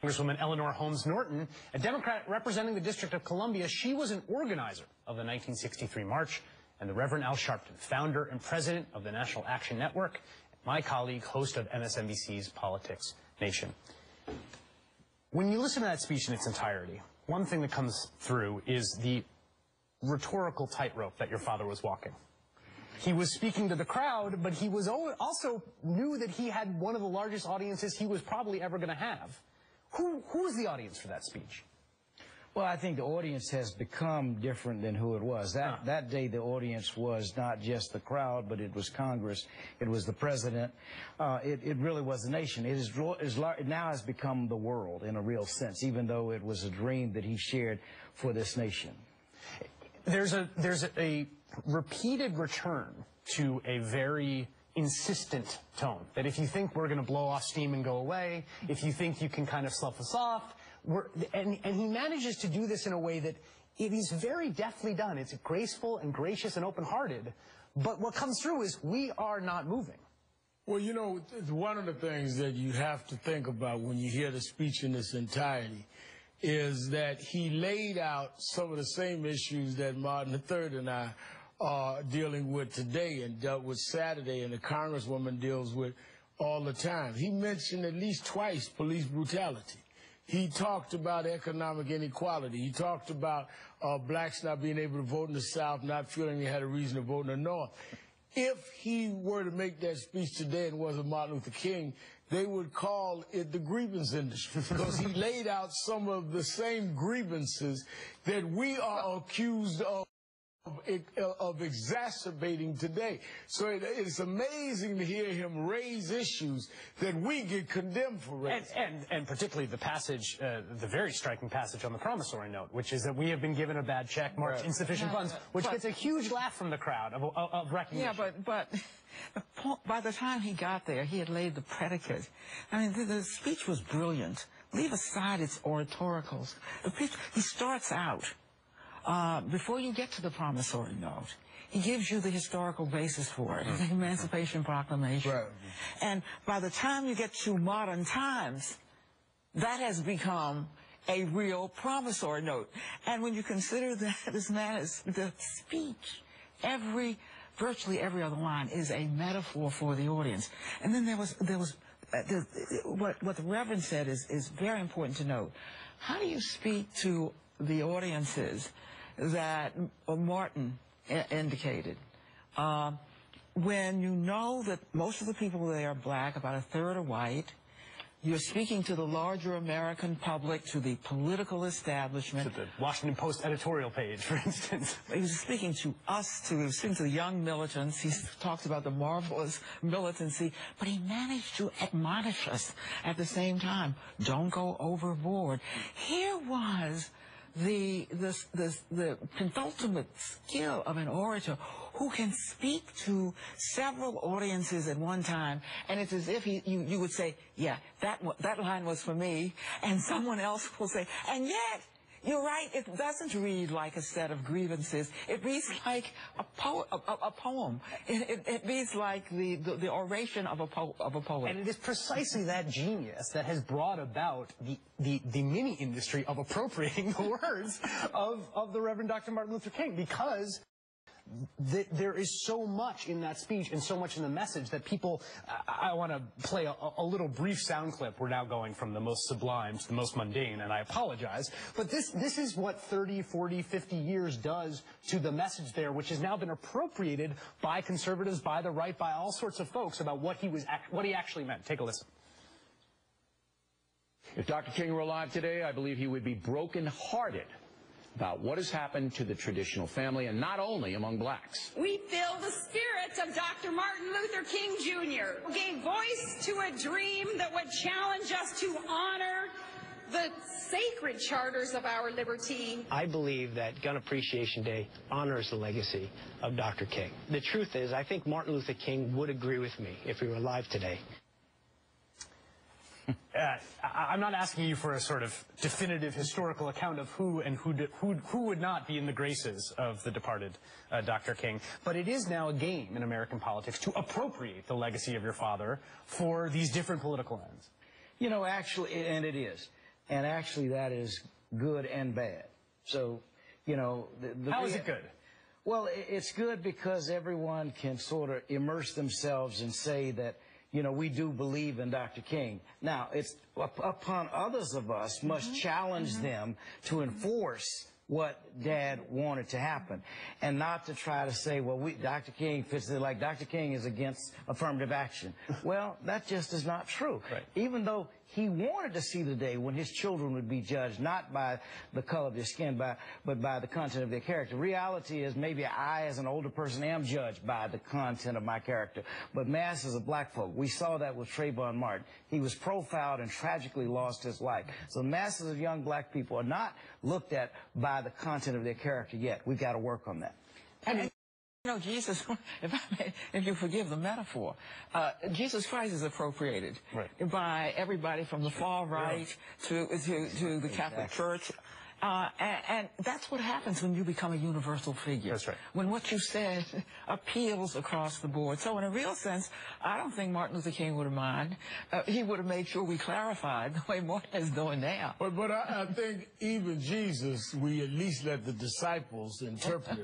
Congresswoman Eleanor Holmes Norton, a Democrat representing the District of Columbia, she was an organizer of the 1963 march, and the Reverend Al Sharpton, founder and president of the National Action Network, my colleague, host of MSNBC's Politics Nation. When you listen to that speech in its entirety, one thing that comes through is the rhetorical tightrope that your father was walking. He was speaking to the crowd, but he was also knew that he had one of the largest audiences he was probably ever going to have. Who was the audience for that speech? Well, I think the audience has become different than who it was. That day, the audience was not just the crowd, but it was Congress. It was the president. It really was the nation. It now has become the world in a real sense, even though it was a dream that he shared for this nation. There's a repeated return to a very insistent tone, that if you think we're going to blow off steam and go away, if you think you can kind of slough us off, and he manages to do this in a way that it is very deftly done. It's graceful and gracious and open-hearted, but what comes through is we are not moving. Well, you know, one of the things that you have to think about when you hear the speech in its entirety is that he laid out some of the same issues that Martin III and I are dealing with today and dealt with Saturday, and the Congresswoman deals with all the time. He mentioned at least twice police brutality. He talked about economic inequality. He talked about blacks not being able to vote in the South, not feeling they had a reason to vote in the North. If he were to make that speech today and wasn't Martin Luther King, they would call it the grievance industry, because he laid out some of the same grievances that we are accused of exacerbating today. So it's amazing to hear him raise issues that we get condemned for raising. And particularly the passage, the very striking passage on the promissory note, which is that we have been given a bad check, marked insufficient funds, which gets a huge laugh from the crowd of recognition. Yeah, but by the time he got there, he had laid the predicate. I mean, the speech was brilliant. Leave aside its oratoricals. He starts out, before you get to the promissory note, he gives you the historical basis for it, the Emancipation Proclamation. Right. And by the time you get to modern times, that has become a real promissory note. And when you consider that this man is the speech, virtually every other line is a metaphor for the audience. And then what the Reverend said is very important to note. How do you speak to the audiences that Martin indicated? When you know that most of the people there are black, about a third are white, you're speaking to the larger American public, to the political establishment. To the Washington Post editorial page, for instance. He was speaking to us, he was speaking to the young militants. He talks about the marvelous militancy, but he managed to admonish us at the same time. Don't go overboard. Here was the penultimate skill of an orator who can speak to several audiences at one time, and it's as if you would say, yeah, that line was for me, and someone else will say, and yet, you're right, it doesn't read like a set of grievances. It reads like a poem. It reads like the oration of a poet. And it is precisely that genius that has brought about the mini industry of appropriating the words of the Reverend Dr. Martin Luther King, because there is so much in that speech and so much in the message that people, I want to play a little brief sound clip. We're now going from the most sublime to the most mundane, and I apologize. But this is what 30, 40, 50 years does to the message there, which has now been appropriated by conservatives, by the right, by all sorts of folks about what he actually meant. Take a listen. If Dr. King were alive today, I believe he would be brokenhearted about what has happened to the traditional family, and not only among blacks. We feel the spirit of Dr. Martin Luther King Jr., who gave voice to a dream that would challenge us to honor the sacred charters of our liberty. I believe that Gun Appreciation Day honors the legacy of Dr. King. The truth is, I think Martin Luther King would agree with me if he were alive today. I'm not asking you for a sort of definitive historical account of who would not be in the graces of the departed Dr. King, but it is now a game in American politics to appropriate the legacy of your father for these different political ends. You know, actually, and it is. and actually that is good and bad. So, you know... How is it good? Well, it's good because everyone can sort of immerse themselves and say that, you know, we do believe in Dr. King. Now, it's upon others of us must challenge them to enforce what Dad wanted to happen, and not to try to say, well, Dr. King fits it, like Dr. King is against affirmative action. Well, that just is not true. Right. Even though he wanted to see the day when his children would be judged not by the color of their skin, but by the content of their character. Reality is maybe I, as an older person, am judged by the content of my character. But masses of black folk, we saw that with Trayvon Martin. He was profiled and tragically lost his life. So masses of young black people are not looked at by the content of their character yet. We've got to work on that. And you know, Jesus, if you forgive the metaphor, Jesus Christ is appropriated by everybody from the far right to the Catholic Church. And that's what happens when you become a universal figure. That's right. When what you said appeals across the board. So in a real sense, I don't think Martin Luther King would have minded. He would have made sure we clarified the way Martin is doing now. But I think even Jesus, we at least let the disciples interpret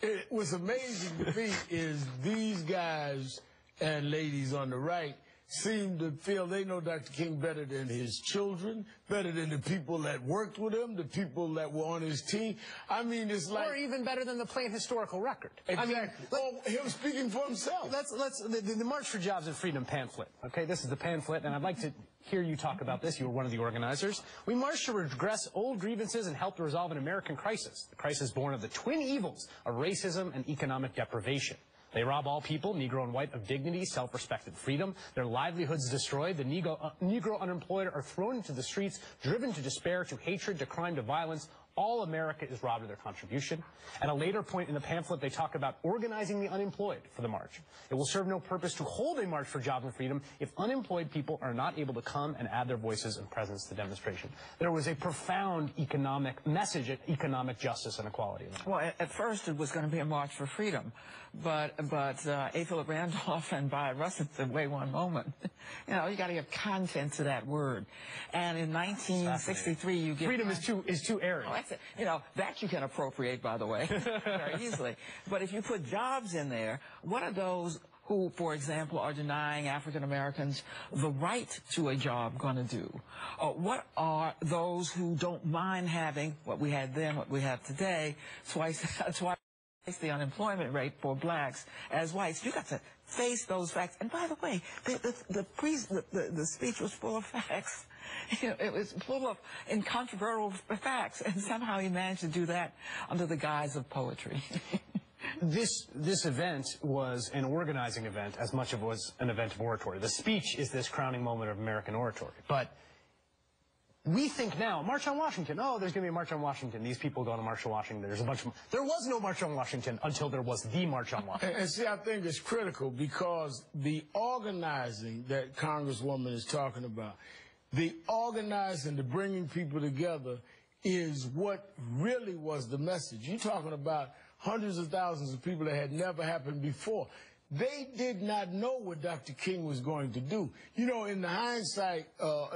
it. What's amazing to me is these guys and ladies on the right seem to feel they know Dr. King better than his children, better than the people that worked with him, the people that were on his team. I mean, it's like... Or even better than the plain historical record. Exactly. I mean, him speaking for himself. The March for Jobs and Freedom pamphlet. Okay, this is the pamphlet, and I'd like to hear you talk about this. You were one of the organizers. We marched to redress old grievances and help to resolve an American crisis. The crisis born of the twin evils of racism and economic deprivation. They rob all people, Negro and white, of dignity, self-respect, and freedom. Their livelihoods destroyed. The Negro unemployed are thrown into the streets, driven to despair, to hatred, to crime, to violence. All America is robbed of their contribution. At a later point in the pamphlet, they talk about organizing the unemployed for the march. It will serve no purpose to hold a march for jobs and freedom if unemployed people are not able to come and add their voices and presence to the demonstration. There was a profound economic message at economic justice and equality. Well, at first it was going to be a march for freedom, but A. Philip Randolph and Bayard Rustin said, wait one moment. You know, you got to give content to that word. And in 1963, you get... Freedom is too arid. Oh, that's it. You know, that you can appropriate, by the way, very easily. But if you put jobs in there, what are those who, for example, are denying African Americans the right to a job going to do? What are those who don't mind having what we had then, what we have today, twice the unemployment rate for blacks as whites? You got to face those facts. And by the way, the speech was full of facts. You know, it was full of incontrovertible facts, and somehow he managed to do that under the guise of poetry. This event was an organizing event as much as it was an event of oratory. The speech is this crowning moment of American oratory. But we think now, March on Washington, oh, there's going to be a March on Washington. These people go to March on Washington. There's a bunch of... There was no March on Washington until there was the March on Washington. And see, I think it's critical because the organizing that Congresswoman is talking about, the organizing, the bringing people together is what really was the message. You're talking about hundreds of thousands of people that had never happened before. They did not know what Dr. King was going to do. You know, in the hindsight,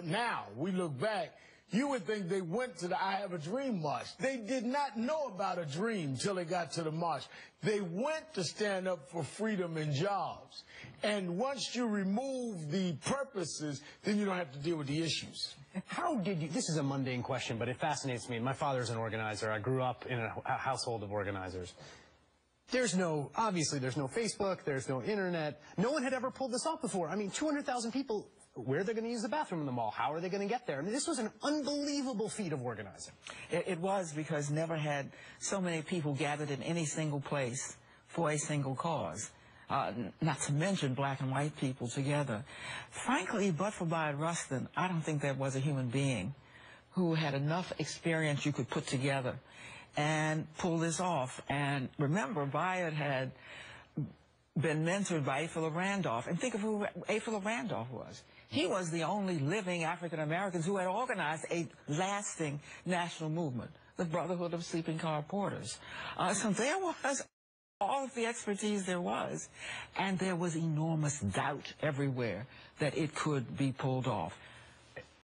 now, we look back, you would think they went to the I Have a Dream march. They did not know about a dream till they got to the march. They went to stand up for freedom and jobs. And once you remove the purposes, then you don't have to deal with the issues. How did you, this is a mundane question, but it fascinates me. My father's an organizer. I grew up in a household of organizers. Obviously there's no Facebook, there's no internet. No one had ever pulled this off before. I mean, 200,000 people, where are they going to use the bathroom in the mall? How are they going to get there? I mean, this was an unbelievable feat of organizing. It was, because never had so many people gathered in any single place for a single cause. Not to mention black and white people together. Frankly, but for Bayard Rustin, I don't think there was a human being who had enough experience you could put together and pull this off. And remember, Bayard had been mentored by A. Philip Randolph. And think of who A. Philip Randolph was. He was the only living African Americans who had organized a lasting national movement, the Brotherhood of Sleeping Car Porters. So there was all of the expertise there was, and there was enormous doubt everywhere that it could be pulled off.